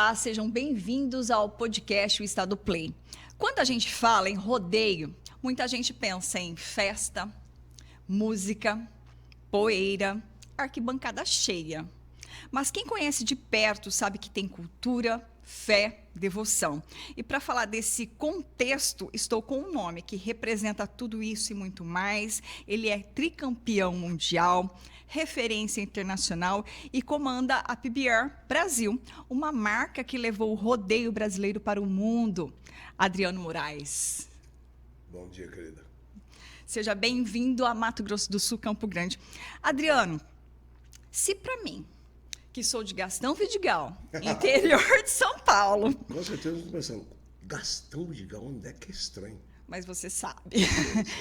Olá, sejam bem-vindos ao podcast O Estado Play. Quando a gente fala em rodeio, muita gente pensa em festa, música, poeira, arquibancada cheia. Mas quem conhece de perto sabe que tem cultura, fé, devoção. E para falar desse contexto, estou com um nome que representa tudo isso e muito mais. Ele é tricampeão mundial, referência internacional e comanda a PBR Brasil, uma marca que levou o rodeio brasileiro para o mundo. Adriano Moraes. Bom dia, querida. Seja bem-vindo a Mato Grosso do Sul, Campo Grande. Adriano, se para mim, que sou de Gastão Vidigal, interior de São Paulo. Com certeza eu estou pensando, Gastão Vidigal, onde é que é estranho? Mas você sabe.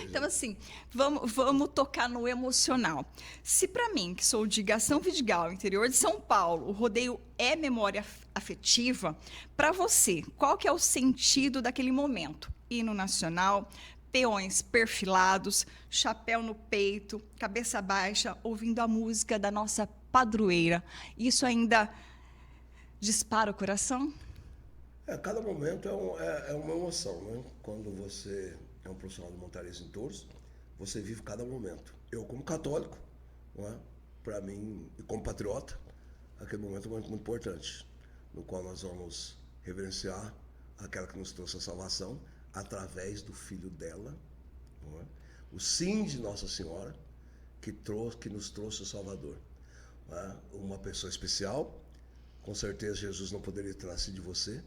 Então, assim, vamos tocar no emocional. Se para mim, que sou de Gastão Vidigal, interior de São Paulo, o rodeio é memória afetiva, para você, qual que é o sentido daquele momento? Hino nacional, peões perfilados, chapéu no peito, cabeça baixa, ouvindo a música da nossa padroeira. Isso ainda dispara o coração? Cada momento é uma emoção, né? Quando você é um profissional de montaria em touros, você vive cada momento. Eu, como católico, não é? Para mim, e como patriota, aquele momento é um momento muito importante, no qual nós vamos reverenciar aquela que nos trouxe a salvação através do filho dela, não é? O sim de Nossa Senhora, que nos trouxe o Salvador. Não é? Uma pessoa especial, com certeza Jesus não poderia ter nascido de você,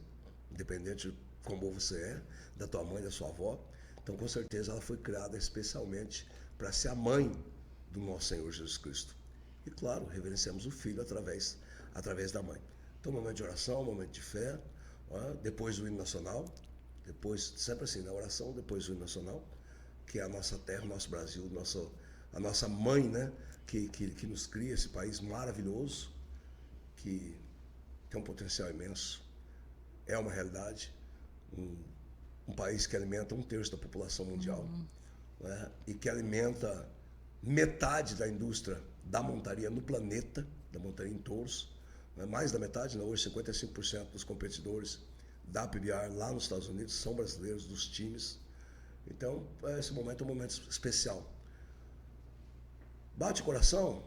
independente de como você é, da tua mãe, da sua avó. Então, com certeza, ela foi criada especialmente para ser a mãe do nosso Senhor Jesus Cristo. E, claro, reverenciamos o Filho através da mãe. Então, momento de oração, momento de fé, depois do hino nacional, depois, sempre assim, na oração, depois do hino nacional, que é a nossa terra, o nosso Brasil, a nossa mãe, né, que nos cria, esse país maravilhoso, que tem um potencial imenso. É uma realidade, um país que alimenta 1/3 da população mundial, né? E que alimenta metade da indústria da montaria no planeta, da montaria em touros, né? Mais da metade, né? Hoje 55% dos competidores da PBR lá nos Estados Unidos são brasileiros, dos times. Então, esse momento é um momento especial. Bate o coração?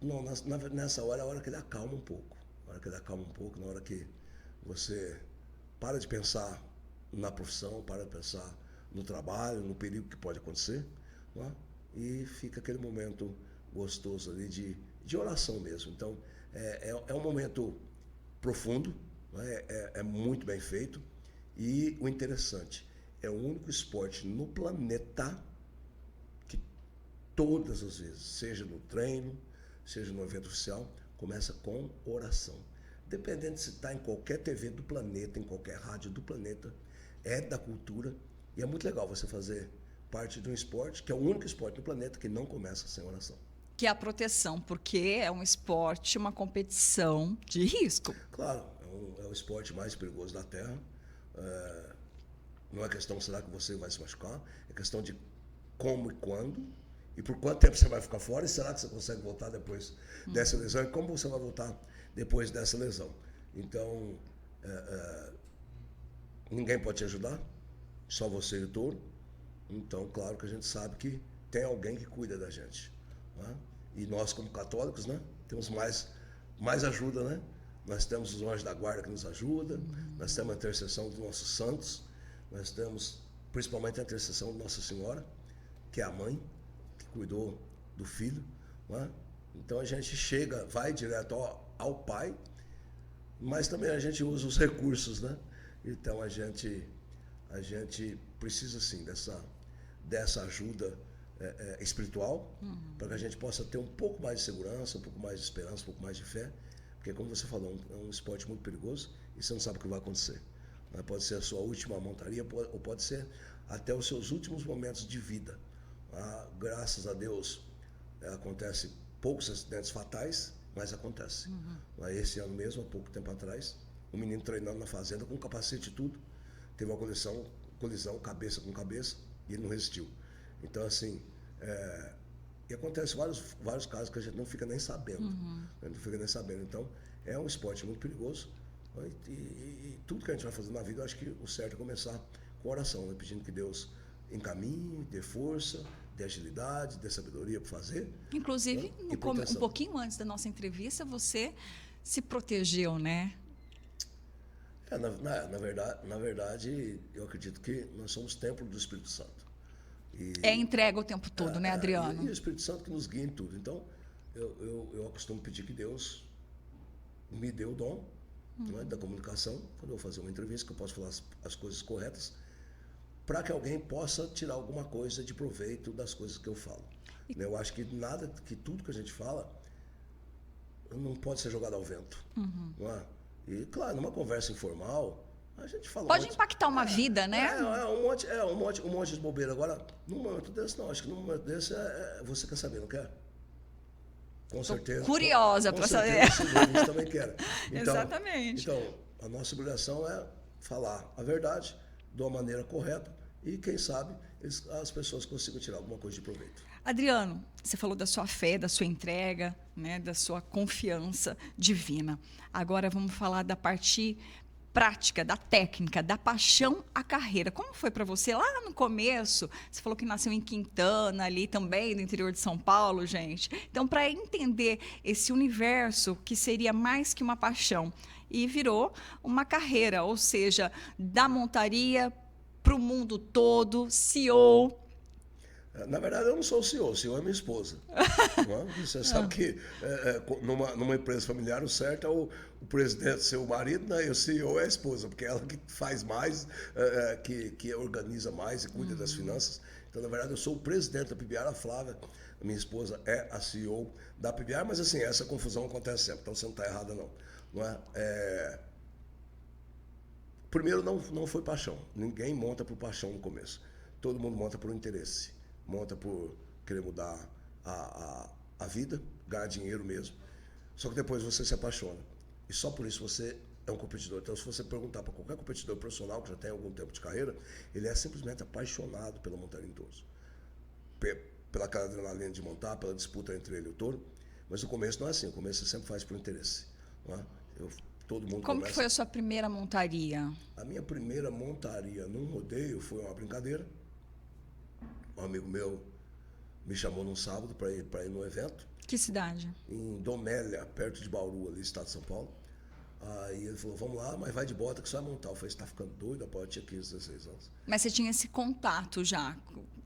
Não, nessa hora é a hora que ele acalma um pouco. Na hora que você para de pensar na profissão, para de pensar no trabalho, no perigo que pode acontecer, né? E fica aquele momento gostoso ali de oração mesmo. Então, é um momento profundo, né? É muito bem feito. E o interessante, é o único esporte no planeta que todas as vezes, seja no treino, seja no evento oficial, começa com oração. Dependendo se está em qualquer TV do planeta, em qualquer rádio do planeta, é da cultura. E é muito legal você fazer parte de um esporte, que é o único esporte do planeta que não começa sem oração. Que é a proteção, porque é um esporte, uma competição de risco. Claro, é o esporte mais perigoso da Terra. Não é questão, será que você vai se machucar? É questão de como e quando. E por quanto tempo você vai ficar fora? E será que você consegue voltar depois dessa lesão? E como você vai voltar depois dessa lesão? Então, ninguém pode te ajudar, só você e o touro. Então, claro que a gente sabe que tem alguém que cuida da gente, né? E nós, como católicos, né, temos mais ajuda, né? Nós temos os anjos da guarda que nos ajudam, nós temos a intercessão dos nossos santos, nós temos principalmente a intercessão de Nossa Senhora, que é a mãe, que cuidou do filho, né? Então a gente vai direto ao Pai, mas também a gente usa os recursos, né? Então a gente precisa sim dessa ajuda espiritual, para que a gente possa ter um pouco mais de segurança, um pouco mais de esperança, um pouco mais de fé, porque como você falou, é um esporte muito perigoso e você não sabe o que vai acontecer. Pode ser a sua última montaria, ou pode ser até os seus últimos momentos de vida. Graças a Deus, acontece poucos acidentes fatais, mas acontece. Esse ano mesmo, há pouco tempo atrás, um menino treinando na fazenda com capacete e tudo, teve uma colisão cabeça com cabeça, e ele não resistiu. Então, assim, e acontece vários casos que a gente não fica nem sabendo. Não fica nem sabendo. Então, é um esporte muito perigoso, E tudo que a gente vai fazer na vida, eu acho que o certo é começar com oração, né? Pedindo que Deus encaminhe, dê força, dê agilidade, dê sabedoria para fazer. Inclusive, Né? um pouquinho antes da nossa entrevista, você se protegeu, né? Na verdade, eu acredito que nós somos templo do Espírito Santo. É entrega o tempo todo, né, Adriano? E o Espírito Santo que nos guia em tudo. Então, eu costumo pedir que Deus me dê o dom né, da comunicação, quando eu vou fazer uma entrevista, que eu posso falar as coisas corretas, para que alguém possa tirar alguma coisa de proveito das coisas que eu falo. Eu acho que tudo que a gente fala não pode ser jogado ao vento. Não é? E, claro, numa conversa informal, a gente fala... Pode impactar uma vida, né? Um monte de bobeira. Agora, num momento desse, não. Acho que num momento desse, você quer saber, não quer? Com certeza. Curiosa para saber. Eles também querem. Então, exatamente. Então, a nossa obrigação é falar a verdade de uma maneira correta e, quem sabe, as pessoas consigam tirar alguma coisa de proveito. Adriano, você falou da sua fé, da sua entrega, né, da sua confiança divina. Agora vamos falar da parte prática, da técnica, da paixão à carreira. Como foi para você lá no começo? Você falou que nasceu em Quintana, ali também, no interior de São Paulo, gente. Então, para entender esse universo que seria mais que uma paixão e virou uma carreira, ou seja, da montaria para o mundo todo, CEO. Na verdade, eu não sou o CEO é minha esposa. Você sabe que numa empresa familiar o certo é o presidente ser o marido, né? E o CEO é a esposa, porque é ela que faz mais, que organiza mais e cuida das finanças. Então, na verdade, eu sou o presidente da PBR, a Flávia, minha esposa é a CEO da PBR, mas assim, essa confusão acontece sempre, então você não está errada não é? Primeiro, não foi paixão, ninguém monta por paixão no começo, todo mundo monta por interesse. Monta por querer mudar a vida, ganhar dinheiro mesmo. Só que depois você se apaixona. E só por isso você é um competidor. Então, se você perguntar para qualquer competidor profissional que já tem algum tempo de carreira, ele é simplesmente apaixonado pela montaria em touros. Pela adrenalina de montar, pela disputa entre ele e o touro. Mas no começo não é assim. O começo você sempre faz por interesse. Não é? Todo mundo Como que foi a sua primeira montaria? A minha primeira montaria num rodeio foi uma brincadeira. Um amigo meu me chamou num sábado para ir no evento. Que cidade? Em Domélia, perto de Bauru, ali, estado de São Paulo. Aí ele falou, vamos lá, mas vai de bota que você vai montar. Eu falei, você está ficando doido? Eu tinha 15, 16 anos. Mas você tinha esse contato já?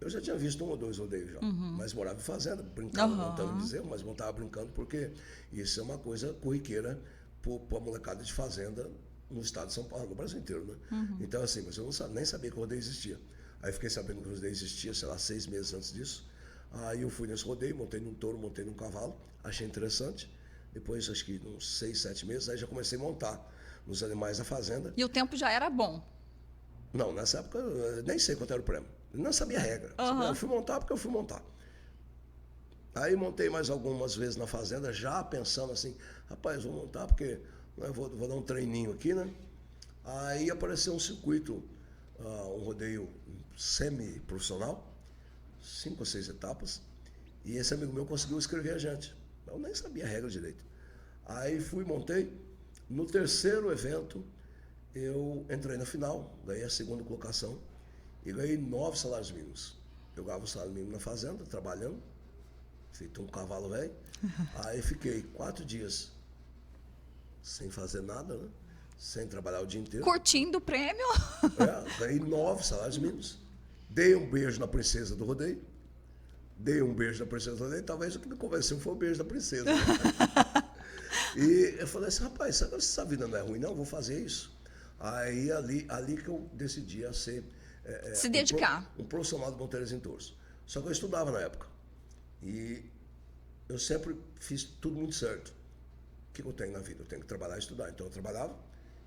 Eu já tinha visto 1 ou 2 rodeios já. Mas morava em fazenda, brincando, montando bezerro, mas montava brincando porque isso é uma coisa corriqueira para a molecada de fazenda no estado de São Paulo, no Brasil inteiro, né? Então, assim, mas eu nem sabia que o rodeio existia. Aí fiquei sabendo que o rodeio existia, sei lá, 6 meses antes disso. Aí eu fui nesse rodeio, montei num touro, montei num cavalo, achei interessante. Depois, acho que uns 6, 7 meses, aí já comecei a montar nos animais da fazenda. E o tempo já era bom? Não, nessa época eu nem sei quanto era o prêmio. Eu não sabia a regra. Eu fui montar porque eu fui montar. Aí montei mais algumas vezes na fazenda, já pensando assim, rapaz, vou montar porque vou dar um treininho aqui, né? Aí apareceu um circuito, um rodeio semi-profissional, 5 ou 6 etapas, e esse amigo meu conseguiu inscrever a gente. Eu nem sabia a regra direito. Aí montei. No terceiro evento, eu entrei na final, ganhei a 2ª colocação e ganhei 9 salários mínimos. Eu ganhava o salário mínimo na fazenda, trabalhando, feito um cavalo velho. Aí fiquei 4 dias sem fazer nada, né? Sem trabalhar o dia inteiro. Curtindo o prêmio? Ganhei 9 salários mínimos. Dei um beijo na princesa do rodeio. Talvez o que me convenceu foi o beijo da princesa. Né? E eu falei assim, rapaz, sabe se essa vida não é ruim? Não, vou fazer isso. Aí ali que eu decidi a ser... se dedicar. Um profissional de montarias em touros. Só que eu estudava na época. E eu sempre fiz tudo muito certo. O que eu tenho na vida? Eu tenho que trabalhar e estudar. Então eu trabalhava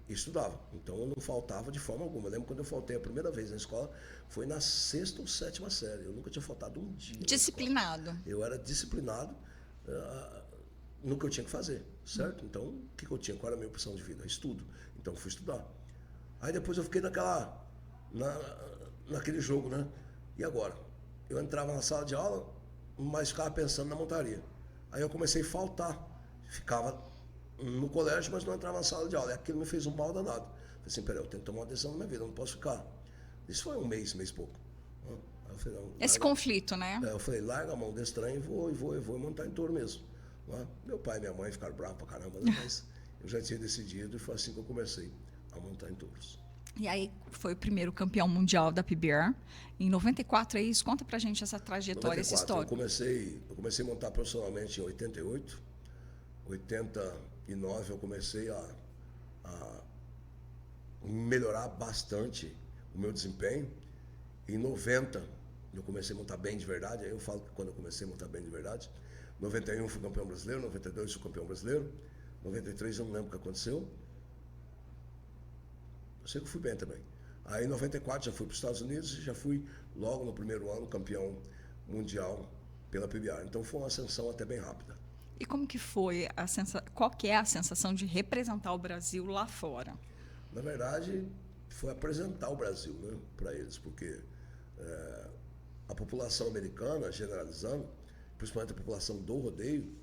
e estudava. Então eu não faltava de forma alguma. Eu lembro quando eu faltei a primeira vez na escola, foi na 6ª ou 7ª série. Eu nunca tinha faltado um dia. Disciplinado. Eu era disciplinado no que eu tinha que fazer, certo? Então, o que eu tinha? Qual era a minha opção de vida? Estudo. Então, eu fui estudar. Aí depois eu fiquei naquele jogo, né? E agora? Eu entrava na sala de aula, mas ficava pensando na montaria. Aí eu comecei a faltar. Ficava no colégio, mas não entrava na sala de aula. E aquilo me fez um mal danado. Falei assim, peraí, eu tenho que tomar uma decisão na minha vida, eu não posso ficar. Isso foi um mês e pouco. Aí eu falei, não, Esse conflito, né? eu falei, larga a mão desse trem e vou montar em touro mesmo. Meu pai e minha mãe ficaram bravos pra caramba, né? Mas eu já tinha decidido e foi assim que eu comecei a montar em touros. E aí foi o primeiro campeão mundial da PBR. Em 94, é isso? Conta pra gente essa trajetória, 94, essa história. Eu comecei a montar profissionalmente em 88. 89 eu comecei a melhorar bastante o meu desempenho. Em 90 eu comecei a montar bem de verdade. Aí eu falo que quando eu comecei a montar bem de verdade. 91 fui campeão brasileiro, 92 fui campeão brasileiro. 93 eu não lembro o que aconteceu. Eu sei que eu fui bem também. Aí em 94 já fui para os Estados Unidos e já fui logo no primeiro ano campeão mundial pela PBR. Então foi uma ascensão até bem rápida. E como que foi qual que é a sensação de representar o Brasil lá fora? Na verdade, foi apresentar o Brasil, né, para eles, porque a população americana, generalizando, principalmente a população do rodeio,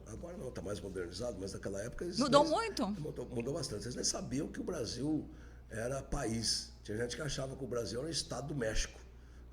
agora não, está mais modernizado, mas naquela época... Mudou muito? Mudou bastante. Eles nem sabiam que o Brasil era país. Tinha gente que achava que o Brasil era o estado do México.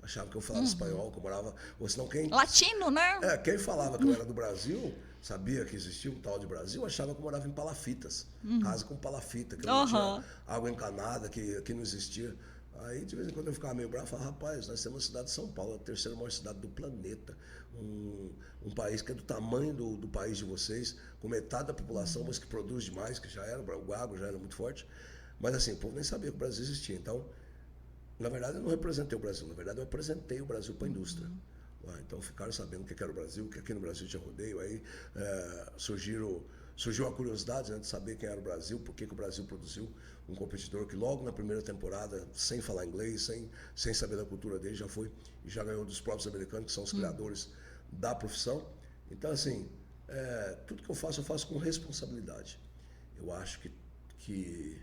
Achava que eu falava espanhol, que eu morava... Ou senão quem... Latino, né? Quem falava que eu era do Brasil, sabia que existia um tal de Brasil, achava que eu morava em palafitas. Casa com palafita, que não tinha água encanada, que não existia. Aí, de vez em quando, eu ficava meio bravo e falava, rapaz, nós temos a cidade de São Paulo, a terceira maior cidade do planeta. Um país que é do tamanho do país de vocês, com metade da população, mas que produz demais, que já era, o agro já era muito forte. Mas assim, o povo nem sabia que o Brasil existia. Então, na verdade, eu não representei o Brasil, na verdade, eu apresentei o Brasil para a indústria. Então, ficaram sabendo o que era o Brasil, que aqui no Brasil tinha rodeio. Aí surgiu a curiosidade, né, de saber quem era o Brasil, por que o Brasil produziu um competidor que logo na primeira temporada, sem falar inglês, sem saber da cultura dele, já foi e já ganhou dos próprios americanos, que são os criadores da profissão. Então, assim, tudo que eu faço com responsabilidade. Eu acho que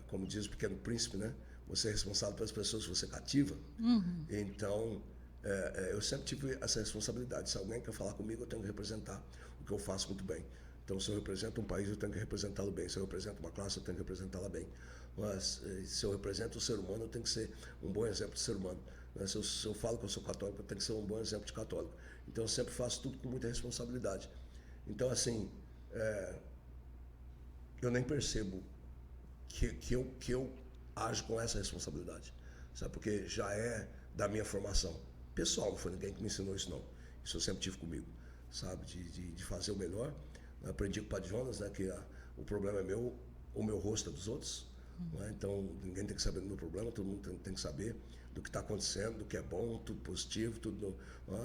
como diz o Pequeno Príncipe, né, você é responsável pelas pessoas que você cativa. Então, eu sempre tive essa responsabilidade. Se alguém quer falar comigo, eu tenho que representar o que eu faço muito bem. Então, se eu represento um país, eu tenho que representá-lo bem. Se eu represento uma classe, eu tenho que representá-la bem. Mas, se eu represento o ser humano, eu tenho que ser um bom exemplo de ser humano. Se eu falo que eu sou católico, eu tenho que ser um bom exemplo de católico. Então, eu sempre faço tudo com muita responsabilidade. Então, assim, eu nem percebo que eu ajo com essa responsabilidade. Sabe? Porque já é da minha formação. Pessoal, não foi ninguém que me ensinou isso, não. Isso eu sempre tive comigo, sabe? De fazer o melhor. Eu aprendi com o Padre Jonas, né, que o problema é meu, o meu rosto é dos outros. Né? Então, ninguém tem que saber do meu problema, todo mundo tem que saber do que está acontecendo, do que é bom, tudo positivo, tudo.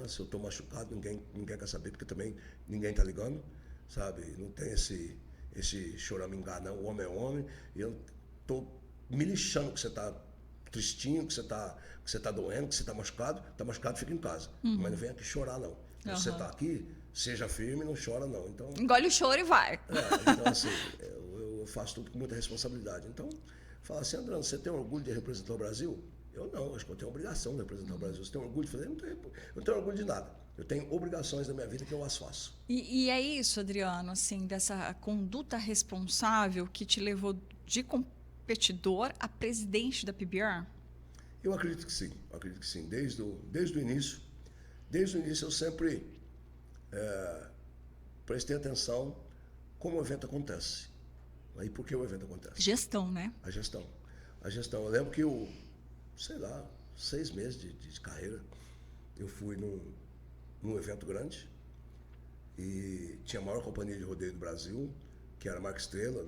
Se eu estou machucado, ninguém quer saber, porque também ninguém está ligando, sabe? Não tem esse choramingar, não. O homem é homem, e eu estou me lixando que você está tristinho, que você está doendo, que você está machucado, fica em casa. Mas não vem aqui chorar, não. Você está aqui, seja firme, não chora, não. Então, engole o choro e vai. Então, assim, eu faço tudo com muita responsabilidade. Então, fala assim, Adriano, você tem orgulho de representar o Brasil? Eu não, acho que eu tenho obrigação de representar o Brasil. Você tem orgulho de fazer? Eu não tenho orgulho de nada. Eu tenho obrigações na minha vida que eu as faço. E é isso, Adriano, assim, dessa conduta responsável que te levou de competidor a presidente da PBR? Eu acredito que sim, Desde o início eu sempre prestei atenção como o evento acontece. E por que o evento acontece? Gestão, né? A gestão. Eu lembro que 6 meses de carreira, eu fui num evento grande e tinha a maior companhia de rodeio do Brasil, que era a Marca Estrela,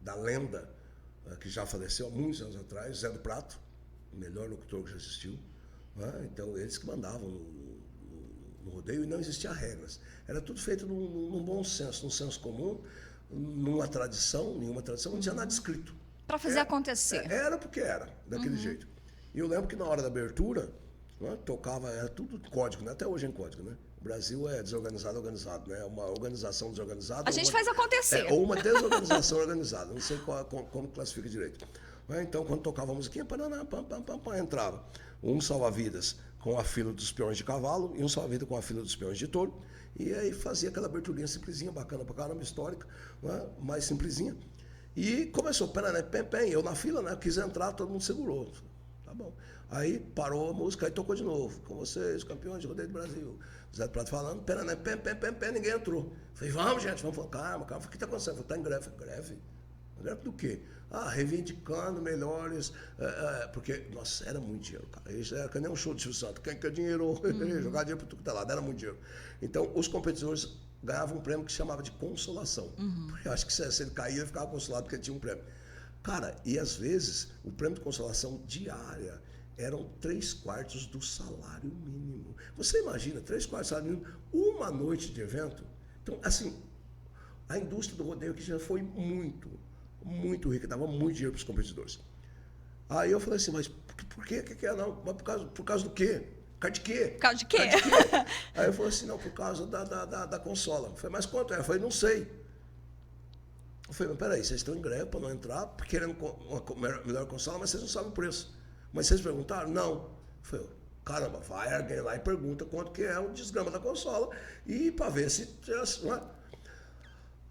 da lenda, que já faleceu há muitos anos atrás, Zé do Prato, o melhor locutor que já existiu. Então, eles que mandavam no rodeio e não existiam regras. Era tudo feito num bom senso, num senso comum, nenhuma tradição, não tinha nada escrito. Para fazer acontecer. Era porque era, daquele jeito. E eu lembro que na hora da abertura, tocava, era tudo código, né? Até hoje é em código, né? O Brasil é desorganizado, organizado, né? Uma organização desorganizada. A gente faz acontecer. Ou uma desorganização organizada, não sei como classifica direito. Então, quando tocava a musiquinha, entrava um salva-vidas com a fila dos peões de cavalo e um salva-vida com a fila dos peões de touro. E aí fazia aquela aberturinha simplesinha, bacana pra caramba, histórica, né? Mais simplesinha. E começou, pem, eu na fila, né? Eu quis entrar, todo mundo segurou. Tá bom. Aí parou a música, aí tocou de novo. Com vocês, campeões de rodeio do Brasil. Zé do Prato falando, pem, ninguém entrou. Falei, vamos, gente, vamos. Calma. O que está acontecendo? Falei, tá em greve. Greve? Greve do quê? Reivindicando melhores. Porque, nossa, era muito dinheiro, cara. Isso era que nem um show de Silvio Santos. Quem quer dinheiro? Jogar dinheiro para tudo que tá lá. Era muito dinheiro. Então, os competidores ganhavam um prêmio que se chamava de consolação. Porque eu acho que se ele caía, ele ficava consolado porque tinha um prêmio. Cara, e às vezes, o prêmio de consolação diária eram 3/4 do salário mínimo. Você imagina, 3/4 do salário mínimo, uma noite de evento? Então, assim, a indústria do rodeio aqui já foi muito rica, dava muito dinheiro para os competidores. Aí eu falei assim, mas por que não? Mas por causa do quê? Por causa de quê? Por causa de quê? Aí eu falei assim, não, por causa da consola. Eu falei, mas quanto é? Eu falei, não sei. Eu falei, mas peraí, vocês estão em greve para não entrar, querendo uma melhor consola, mas vocês não sabem o preço. Mas vocês perguntaram? Não. Eu falei, caramba, vai alguém lá e pergunta quanto que é o desgrama da consola e para ver se... Não é?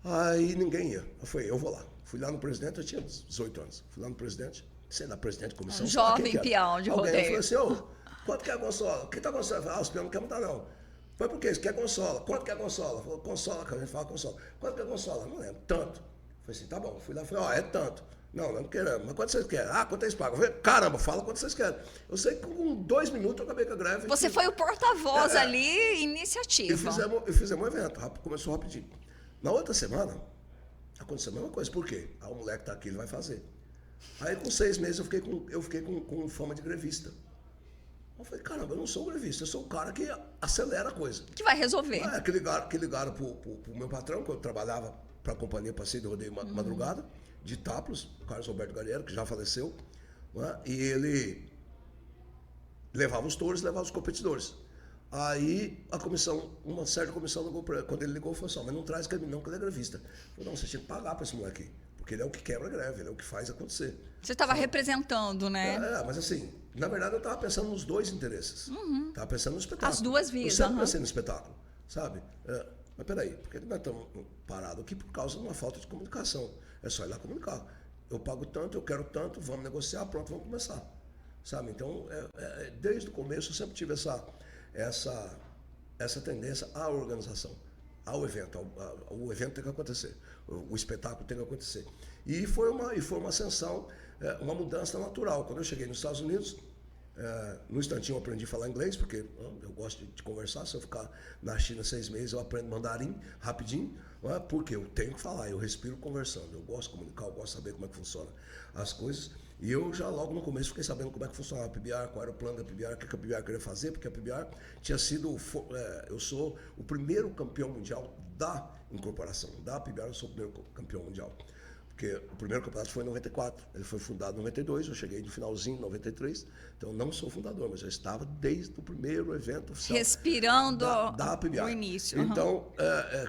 Aí ninguém ia. Eu falei, eu vou lá. Fui lá no presidente, eu tinha 18 anos. Fui lá no presidente, sei lá, presidente, comissão. Jovem peão de rodeio. Alguém falou assim, quanto que é a consola? O que está a consola? Eu falei, os peões não querem mudar, não. Foi por quê? Você quer consola? Quanto que é a consola? Falou, consola, cara, a gente fala consola. Quanto que é a consola? Não lembro, tanto. Falei assim, tá bom. Fui lá e falei, é tanto. Não queremos. Mas quanto vocês querem? Quanto eles pagam? Eu falei, caramba, fala quanto vocês querem. Eu sei que com 2 minutos eu acabei com a greve. Você foi o porta-voz ali, iniciativa. E fizemos um evento, começou rapidinho. Na outra semana, aconteceu a mesma coisa. Por quê? O moleque tá aqui, ele vai fazer. Aí com 6 meses eu fiquei com fama de grevista. Eu falei, caramba, eu não sou grevista, eu sou o cara que acelera a coisa. Que vai resolver. Que ligaram pro meu patrão, que eu trabalhava para a companhia Passeio de Rodeio Madrugada, de Itápolis, o Carlos Roberto Galheiro, que já faleceu, né? E ele levava os touros, levava os competidores. Aí a comissão, uma certa comissão ligou para ele. Quando ele ligou, falou assim, mas não traz caminhão que ele é grevista. Eu falei, não, você tinha que pagar para esse moleque aqui, porque ele é o que quebra a greve, ele é o que faz acontecer. Você estava representando, né? Mas assim, na verdade eu estava pensando nos dois interesses. Estava pensando no espetáculo. As duas vias. Eu sempre pensei no espetáculo, sabe? Mas peraí, por que nós estamos parados aqui por causa de uma falta de comunicação? É só ir lá comunicar. Eu pago tanto, eu quero tanto, vamos negociar, pronto, vamos começar. Sabe? Então, desde o começo eu sempre tive essa tendência à organização, ao evento. O evento tem que acontecer, o espetáculo tem que acontecer. E foi uma ascensão, uma mudança natural. Quando eu cheguei nos Estados Unidos, no instantinho eu aprendi a falar inglês, porque eu gosto de conversar. Se eu ficar na China 6 meses, eu aprendo mandarim rapidinho, porque eu tenho que falar, eu respiro conversando, eu gosto de comunicar, eu gosto de saber como é que funciona as coisas. E eu já logo no começo fiquei sabendo como é que funcionava a PBR, qual era o plano da PBR, o que a PBR queria fazer, porque a PBR tinha sido, eu sou o primeiro campeão mundial da incorporação, da PBR eu sou o primeiro campeão mundial. Porque o primeiro campeonato foi em 94, ele foi fundado em 92, eu cheguei no finalzinho em 93, então eu não sou fundador, mas eu estava desde o primeiro evento oficial. Respirando da PBR. No início. Então,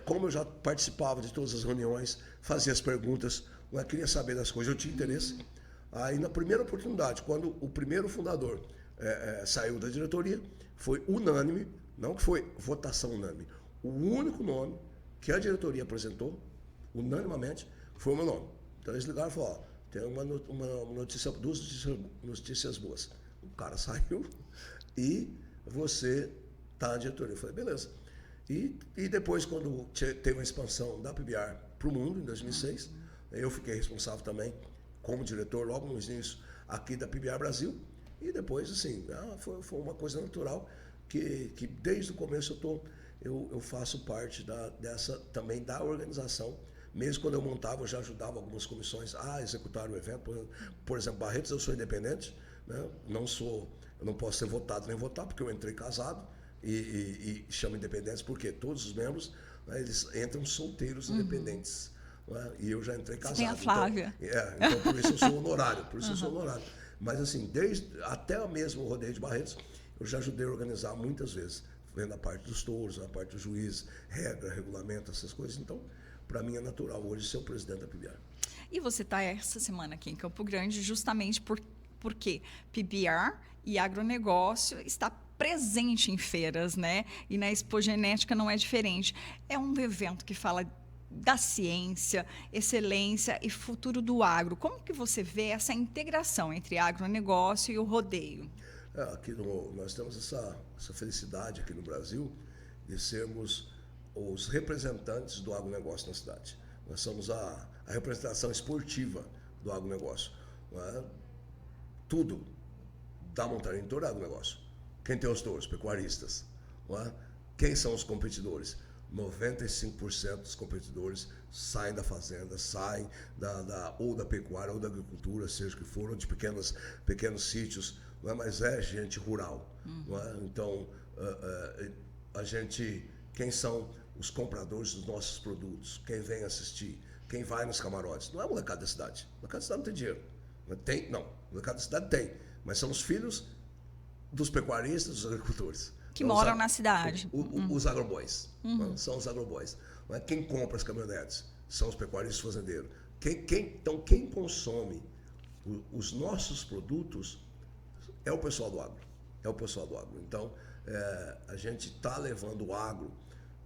como eu já participava de todas as reuniões, fazia as perguntas, eu queria saber das coisas, eu tinha interesse. Aí, na primeira oportunidade, quando o primeiro fundador saiu da diretoria, foi unânime, não que foi votação unânime, o único nome que a diretoria apresentou, unanimamente, foi o meu nome. Então eles ligaram e falaram, tem uma notícia, duas notícias boas. O cara saiu e você está na diretoria. Eu falei, beleza. E depois, quando teve uma expansão da PBR para o mundo, em 2006, eu fiquei responsável também, como diretor, logo no início, aqui da PBR Brasil. E depois, assim, foi uma coisa natural que desde o começo eu faço parte também da organização. Mesmo quando eu montava, eu já ajudava algumas comissões a executar o evento. Por exemplo, Barretos, eu sou independente, né? Eu não posso ser votado nem votar, porque eu entrei casado e chamo independentes, porque todos os membros, né, eles entram solteiros independentes. Né? E eu já entrei casado. Você tem a Flávia. Então por isso eu sou honorário. Mas assim, até mesmo o rodeio de Barretos, eu já ajudei a organizar muitas vezes, vendo a parte dos touros, a parte dos juízes, regra, regulamento, essas coisas. Então, para mim é natural hoje ser o presidente da PBR. E você está essa semana aqui em Campo Grande justamente porque PBR e agronegócio está presente em feiras, né? E na Expogenética não é diferente. É um evento que fala da ciência, excelência e futuro do agro. Como que você vê essa integração entre agronegócio e o rodeio? Nós temos essa felicidade aqui no Brasil de sermos os representantes do agronegócio na cidade. Nós somos a representação esportiva do agronegócio. Não é? Tudo da montaria em touro é agronegócio. Quem tem os touros? Pecuaristas. Não é? Quem são os competidores? 95% dos competidores saem da fazenda, saem ou da pecuária ou da agricultura, seja o que for, ou de pequenos sítios, não é? Mas é gente rural. Não é? Então, quem são os compradores dos nossos produtos? Quem vem assistir? Quem vai nos camarotes? Não é a molecada da cidade. A molecada da cidade não tem dinheiro. Não. A molecada da cidade tem. Mas são os filhos dos pecuaristas, dos agricultores. Que moram na cidade. Os agroboys. São os agroboys. Quem compra as caminhonetes? São os pecuaristas fazendeiros. Então, quem consome os nossos produtos é o pessoal do agro. Então, a gente está levando o agro,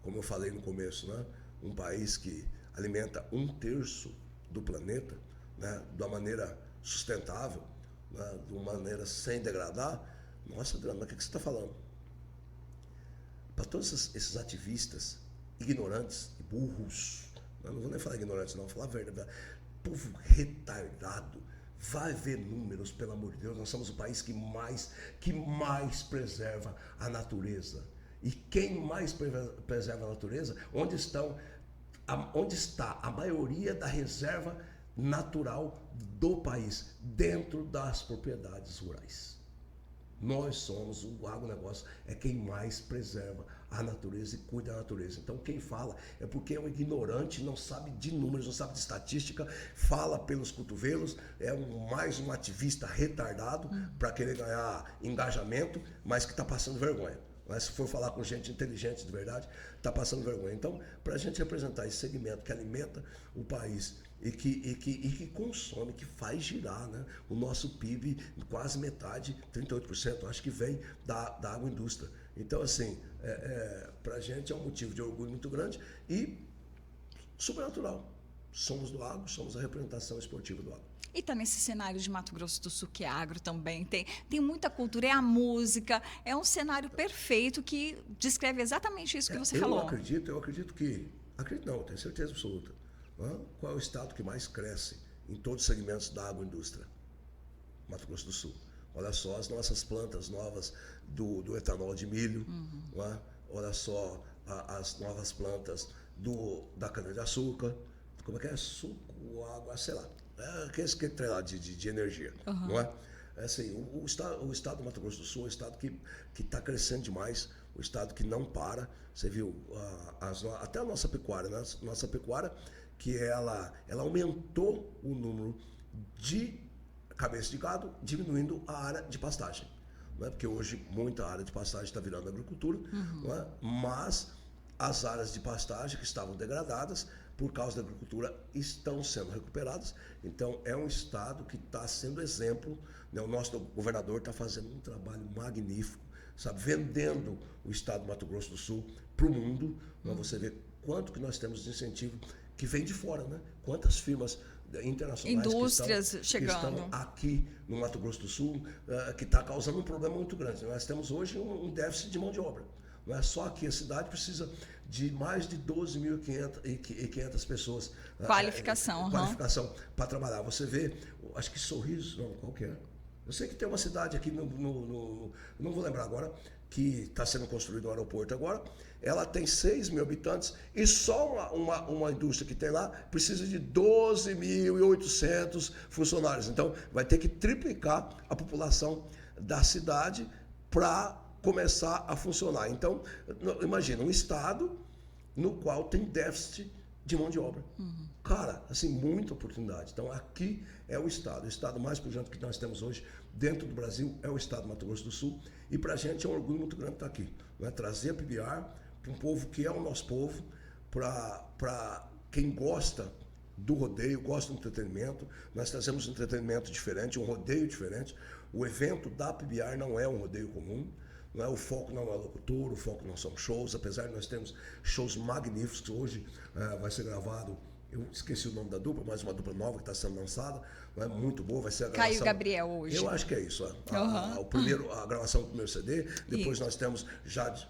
como eu falei no começo, né? Um país que alimenta 1/3 do planeta, né? De uma maneira sustentável, né? De uma maneira sem degradar. Nossa, Adriano, mas o que você está falando? Para todos esses ativistas ignorantes e burros, não vou nem falar ignorantes, não, vou falar a verdade, povo retardado, vai ver números, pelo amor de Deus. Nós somos o país que mais preserva a natureza. E quem mais preserva a natureza? Onde está a maioria da reserva natural do país? Dentro das propriedades rurais. Nós somos, o agronegócio é quem mais preserva a natureza e cuida da natureza. Então, quem fala é porque é um ignorante, não sabe de números, não sabe de estatística, fala pelos cotovelos, é mais um ativista retardado para querer ganhar engajamento, mas que está passando vergonha. Mas se for falar com gente inteligente de verdade, está passando vergonha. Então, para a gente representar esse segmento que alimenta o país e que consome, que faz girar, né? O nosso PIB, quase metade, 38%, acho que vem da agroindústria. Então, assim, para a gente é um motivo de orgulho muito grande e supernatural. Somos do agro, somos a representação esportiva do agro. E está nesse cenário de Mato Grosso do Sul, que é agro também, tem muita cultura, é a música, é um cenário perfeito que descreve exatamente isso que você falou. Eu acredito que, não, tenho certeza absoluta. Qual é o estado que mais cresce em todos os segmentos da agroindústria? Mato Grosso do Sul. Olha só as nossas plantas novas do etanol de milho, olha só as novas plantas da cana-de-açúcar, como é que é? Suco, água, sei lá. Aqueles que tem lá de energia, não é? Assim, o estado do Mato Grosso do Sul é um estado que está crescendo demais, um estado que não para. Você viu, até a nossa pecuária, né? Nossa pecuária, que ela aumentou o número de cabeças de gado, diminuindo a área de pastagem. Não é? Porque hoje muita área de pastagem está virando agricultura, não é? Mas as áreas de pastagem que estavam degradadas por causa da agricultura estão sendo recuperadas. Então, é um estado que está sendo exemplo, né? O nosso governador está fazendo um trabalho magnífico, sabe? Vendendo o estado do Mato Grosso do Sul para o mundo. Você vê quanto que nós temos de incentivo que vem de fora, né? Quantas firmas internacionais indústrias que chegando estão aqui no Mato Grosso do Sul, que está causando um problema muito grande. Nós temos hoje um déficit de mão de obra. Não é só aqui, a cidade precisa de mais de 12.500 pessoas. Qualificação para trabalhar. Você vê, acho que Sorriso, não, qual que é? Eu sei que tem uma cidade aqui, não vou lembrar agora, que está sendo construído um aeroporto agora. Ela tem 6 mil habitantes e só uma indústria que tem lá precisa de 12.800 funcionários. Então, vai ter que triplicar a população da cidade para começar a funcionar. Então, imagina, um estado no qual tem déficit de mão de obra. Cara, assim, muita oportunidade. Então, aqui é o estado mais pujante que nós temos hoje dentro do Brasil é o estado do Mato Grosso do Sul. E para a gente é um orgulho muito grande estar aqui. Não é? Trazer a PBR para um povo que é o nosso povo, para quem gosta do rodeio, gosta do entretenimento. Nós trazemos um entretenimento diferente, um rodeio diferente. O evento da PBR não é um rodeio comum. Não é? O foco não é locutor, o foco não são shows, apesar de nós termos shows magníficos que hoje vai ser gravado. Eu esqueci o nome da dupla, mas uma dupla nova que está sendo lançada, não é muito boa, vai ser a gravação. Caio Gabriel hoje. Eu acho que é isso. A gravação do primeiro CD, depois nós temos Jades,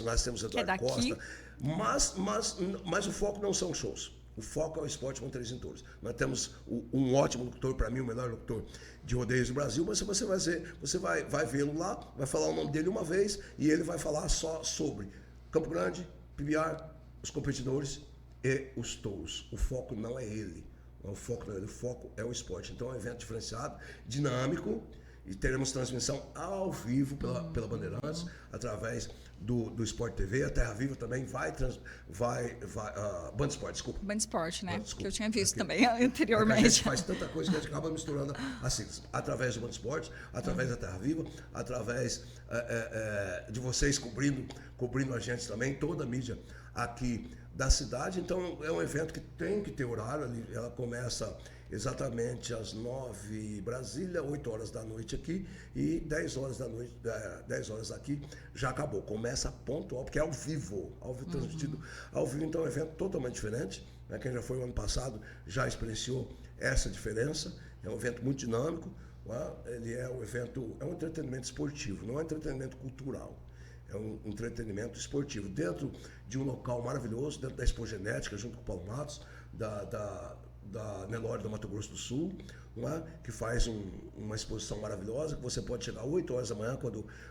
nós temos Eduardo Costa. Mas o foco não são shows. O foco é o esporte Montarismo em Touros. Nós temos um ótimo locutor, para mim, o melhor locutor de rodeios do Brasil, mas você vai vê-lo lá, vai falar o nome dele uma vez e ele vai falar só sobre Campo Grande, PBR, os competidores e os touros. O foco não é ele. O foco não é ele, o foco é o esporte. Então é um evento diferenciado, dinâmico, e teremos transmissão ao vivo pela Bandeirantes, através do Sport TV. A Terra Viva também vai Band Sport, desculpa. Band Sport, né? Desculpa. Que eu tinha visto também anteriormente. A gente faz tanta coisa que a gente acaba misturando assim, através do Band Sport, através da Terra Viva, através de vocês cobrindo a gente também, toda a mídia aqui da cidade. Então é um evento que tem que ter horário. Ela começa exatamente às 9 Brasília, 8 horas da noite aqui, e 10 horas da noite, 10 horas aqui já acabou. Começa pontual, porque é ao vivo transmitido ao vivo, então é um evento totalmente diferente, né? Quem já foi o ano passado já experienciou essa diferença. É um evento muito dinâmico, né? Ele é um evento, é um entretenimento esportivo, não é um entretenimento cultural. É um entretenimento esportivo, dentro de um local maravilhoso, dentro da Expo Genética, junto com o Paulo Matos, da Nelore do Mato Grosso do Sul, não é? Que faz uma exposição maravilhosa, que você pode chegar às 8 horas da manhã,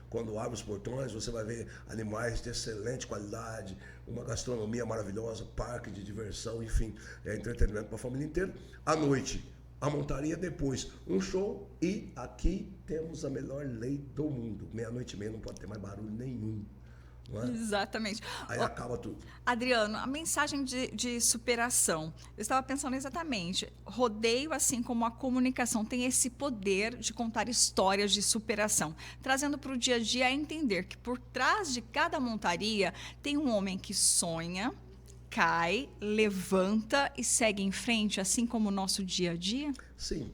quando abre os portões, você vai ver animais de excelente qualidade, uma gastronomia maravilhosa, parque de diversão, enfim, é entretenimento para a família inteira. À noite, a montaria, depois um show, e aqui temos a melhor lei do mundo. 00:30 não pode ter mais barulho nenhum. Não é? Exatamente. Aí acaba tudo. Adriano, a mensagem de superação. Eu estava pensando exatamente. Rodeio, assim como a comunicação, tem esse poder de contar histórias de superação, trazendo para o dia a dia a entender que por trás de cada montaria tem um homem que sonha, cai, levanta e segue em frente, assim como o nosso dia a dia? Sim.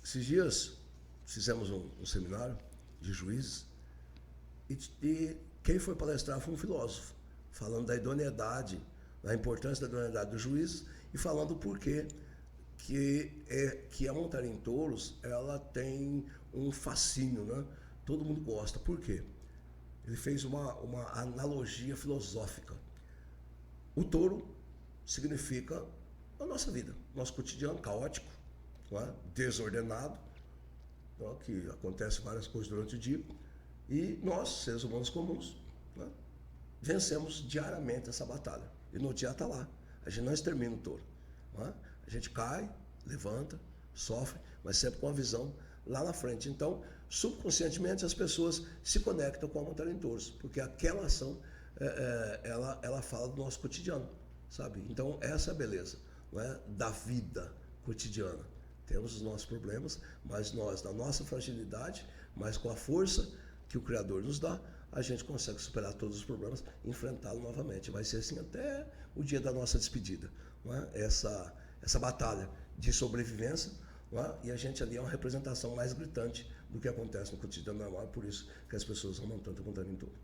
Esses dias fizemos um seminário de juízes e quem foi palestrar foi um filósofo, falando da idoneidade, da importância da idoneidade dos juízes e falando o porquê que a montaria em touros ela tem um fascínio, né? Todo mundo gosta. Por quê? Ele fez uma analogia filosófica. O touro significa a nossa vida, nosso cotidiano caótico, não é? Desordenado, não é? Que acontece várias coisas durante o dia, e nós, seres humanos comuns, não é? Vencemos diariamente essa batalha. E no dia está lá. A gente não extermina o touro. Não é? A gente cai, levanta, sofre, mas sempre com a visão lá na frente. Então, subconscientemente, as pessoas se conectam com a montaria em touros, porque aquela ação, ela fala do nosso cotidiano, sabe? Então, essa é a beleza, não é? Da vida cotidiana. Temos os nossos problemas, mas nós, na nossa fragilidade, mas com a força que o Criador nos dá, a gente consegue superar todos os problemas e enfrentá-lo novamente. Vai ser assim até o dia da nossa despedida, não é? Essa batalha de sobrevivência, não é? E a gente ali é uma representação mais gritante do que acontece no cotidiano normal, é por isso que as pessoas amam tanto a montaria em touro.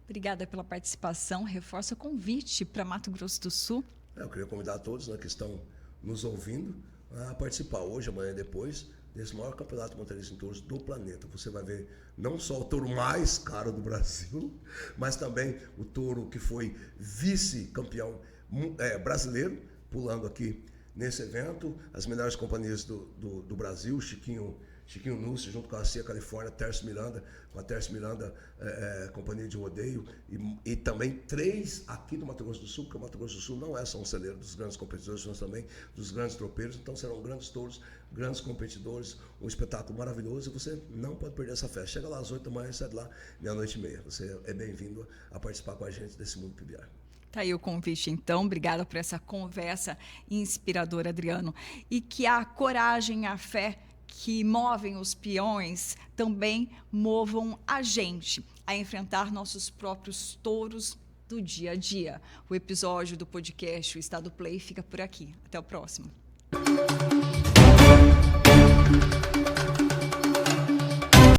Obrigada pela participação. Reforço o convite para Mato Grosso do Sul. Eu queria convidar todos, né, que estão nos ouvindo a participar hoje, amanhã e depois desse maior campeonato montarismo em touros do planeta. Você vai ver não só o touro mais caro do Brasil, mas também o touro que foi vice-campeão brasileiro, pulando aqui nesse evento, as melhores companhias do Brasil, Chiquinho Núcio, junto com a CIA Califórnia, Tércio Miranda, com a Tércio Miranda, companhia de rodeio, e também 3 aqui do Mato Grosso do Sul, porque o Mato Grosso do Sul não é só um celeiro dos grandes competidores, mas também dos grandes tropeiros, então serão grandes touros, grandes competidores, um espetáculo maravilhoso, e você não pode perder essa festa. Chega lá às 8 da manhã e sai de lá 00:30. Você é bem-vindo a participar com a gente desse mundo PBR. Tá aí o convite, então. Obrigada por essa conversa inspiradora, Adriano. E que a coragem, a fé que movem os peões também movam a gente a enfrentar nossos próprios touros do dia a dia. O episódio do podcast O Estado Play fica por aqui. Até o próximo.